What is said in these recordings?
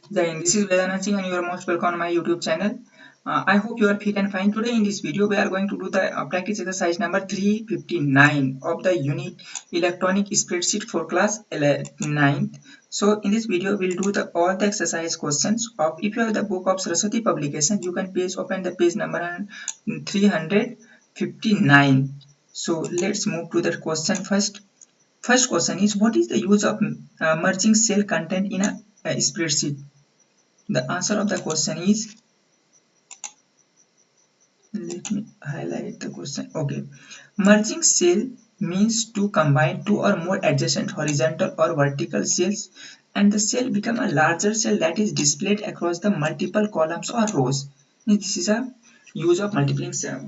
This is Vedanand Singh and you are most welcome on my YouTube channel. I hope you are fit and fine. Today in this video, we are going to do the practice exercise number 359 of the unit electronic spreadsheet for class 9th. So in this video, we'll do all the exercise questions of, if you have the book of Saraswati publication, you can open the page number 359. So let's move to the question first. First question is, what is the use of merging cell content in a spreadsheet? The answer of the question is, let me highlight the question. Okay, merging cell means to combine two or more adjacent horizontal or vertical cells, and the cell become a larger cell that is displayed across the multiple columns or rows. This is a use of merging a cell.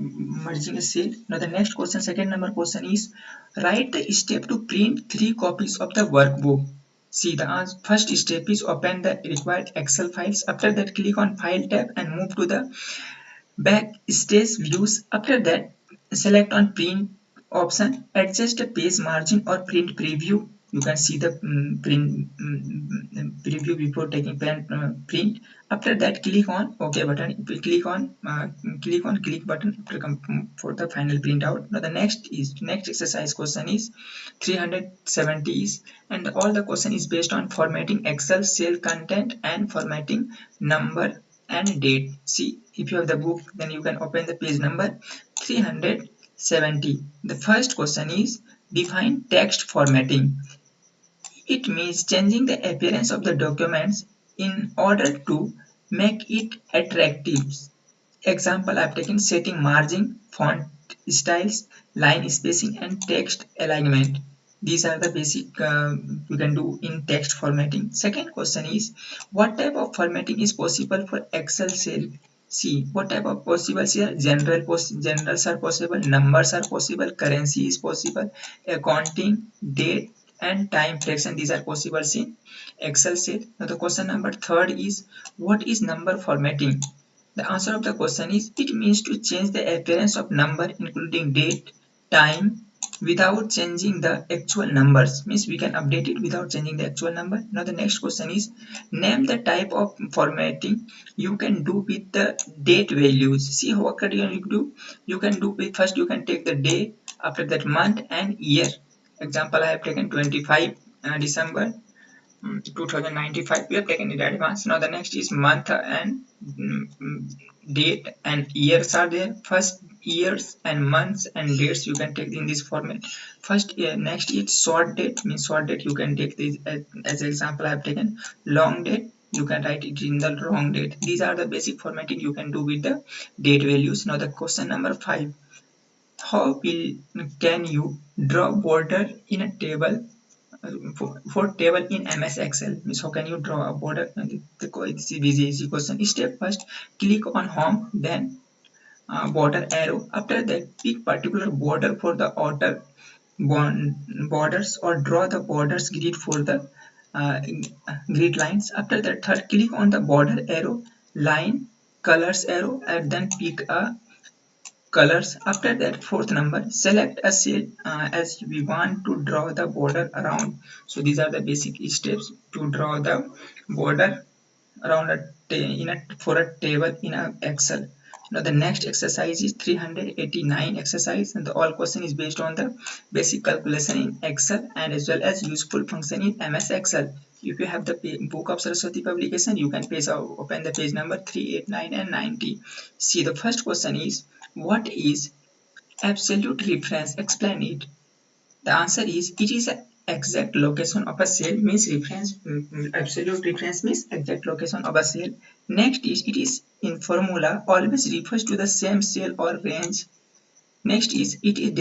Now the next question, second number question is, write the step to print 3 copies of the workbook. See, the first step is open the required Excel files. After that, click on File tab and move to the backstage views. After that, select on Print option, adjust the page margin or print preview. You can see the preview before taking print. After that, click on OK button. Click on click button for the final printout. Now the next exercise question is 370 is, and all the question is based on formatting Excel cell content and formatting number and date. See, if you have the book, then you can open the page number 370. The first question is, define text formatting. It means changing the appearance of the documents in order to make it attractive. Example, I've taken setting margin, font styles, line spacing, and text alignment. These are the basic you can do in text formatting. Second question is, what type of formatting is possible for Excel cell? See, what type of possible here? Generals are possible, numbers are possible, currency is possible, accounting, date, and time fraction. These are possible in Excel cell. Now the question number third is, what is number formatting? The answer of the question is, it means to change the appearance of number including date, time without changing the actual numbers. Means we can update it without changing the actual number. Now the next question is, name the type of formatting you can do with the date values. See how can you do? You can do with, first you can take the day, after that month and year. Example, I have taken 25 December 2095. We have taken it advance. Now the next is month and date and years are there. First, years and months and dates you can take in this format. First, next is short date. Means short date you can take this as example. I have taken long date. You can write it in the wrong date. These are the basic formatting you can do with the date values. Now the question number 5. How can you draw border in a table for table in MS Excel? Means how can you draw a border? It's easy question. Step first, click on home, then border arrow. After that, pick particular border for the outer borders or draw the borders grid for the uh, grid lines. After that, third, click on the border arrow, line, colors arrow, and then pick a colors. After that, fourth number, select a cell as we want to draw the border around. So these are the basic steps to draw the border around for a table in a Excel. Now the next exercise is 389 exercise, and the all question is based on the basic calculation in Excel and as well as useful function in MS Excel. If you have the book of Saraswati publication, you can open the page number 389 and 90. See, the first question is, what is absolute reference? Explain it. The answer is, it is an exact location of a cell. Means reference, absolute reference means exact location of a cell. Next is, it is in formula always refers to the same cell or range. Next is, it is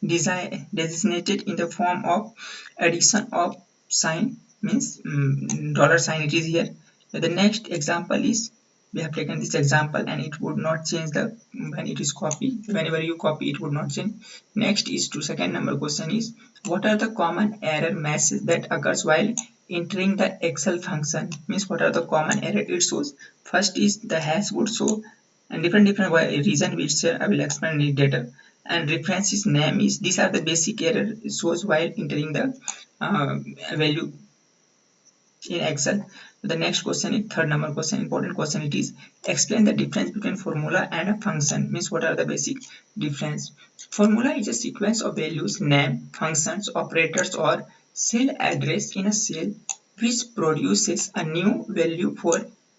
designated in the form of addition of sign. Means dollar sign it is here. The next example is, we have taken this example and it would not change the when it is copied. Whenever you copy, it would not change. Next is to second number question is, what are the common error messages that occurs while entering the Excel function? Means what are the common error it shows? First is the hash would show, and different reason which I will explain it later. And references name is, these are the basic error shows while entering the value in Excel. The next question is third number question, important question. It is explain the difference between formula and a function. Means what are the basic difference? Formula is a sequence of values, name, functions, operators, or cell address in a cell which produces a new value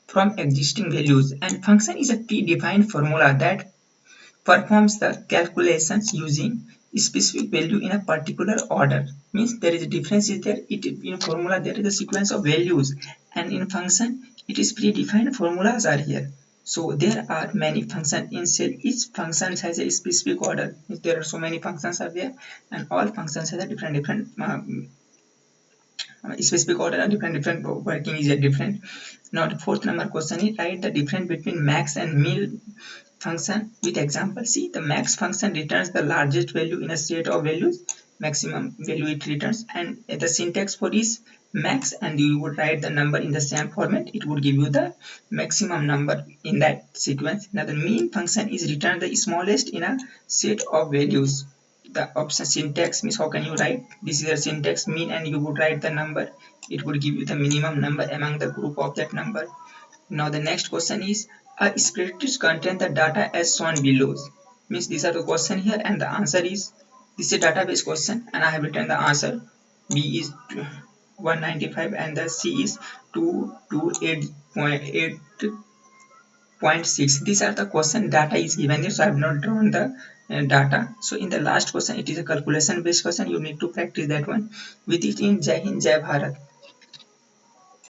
from existing values. And function is a predefined formula that performs the calculations using a specific value in a particular order. Means there is a difference is there. In formula there is a sequence of values, and in function it is predefined formulas are here. So there are many functions in cell. Each function has a specific order. There are so many functions are there, and all functions have a different specific order and different working is different. Now the fourth number question is write the difference between max and min function with example. See, the max function returns the largest value in a set of values, maximum value it returns, and the syntax for is max, and you would write the number in the same format. It would give you the maximum number in that sequence. Now the min function is return the smallest in a set of values. The option syntax means how can you write, this is a syntax min, and you would write the number. It would give you the minimum number among the group of that number. Now the next question is a spreadsheet contain the data as shown below. Means these are the question here, and the answer is this is a database question, and I have written the answer. B is 195 and the C is 228.8.6. These are the question data is given here, so I have not drawn the data. So in the last question, it is a calculation based question. You need to practice that one with it in Jai Hind Jai Bharat.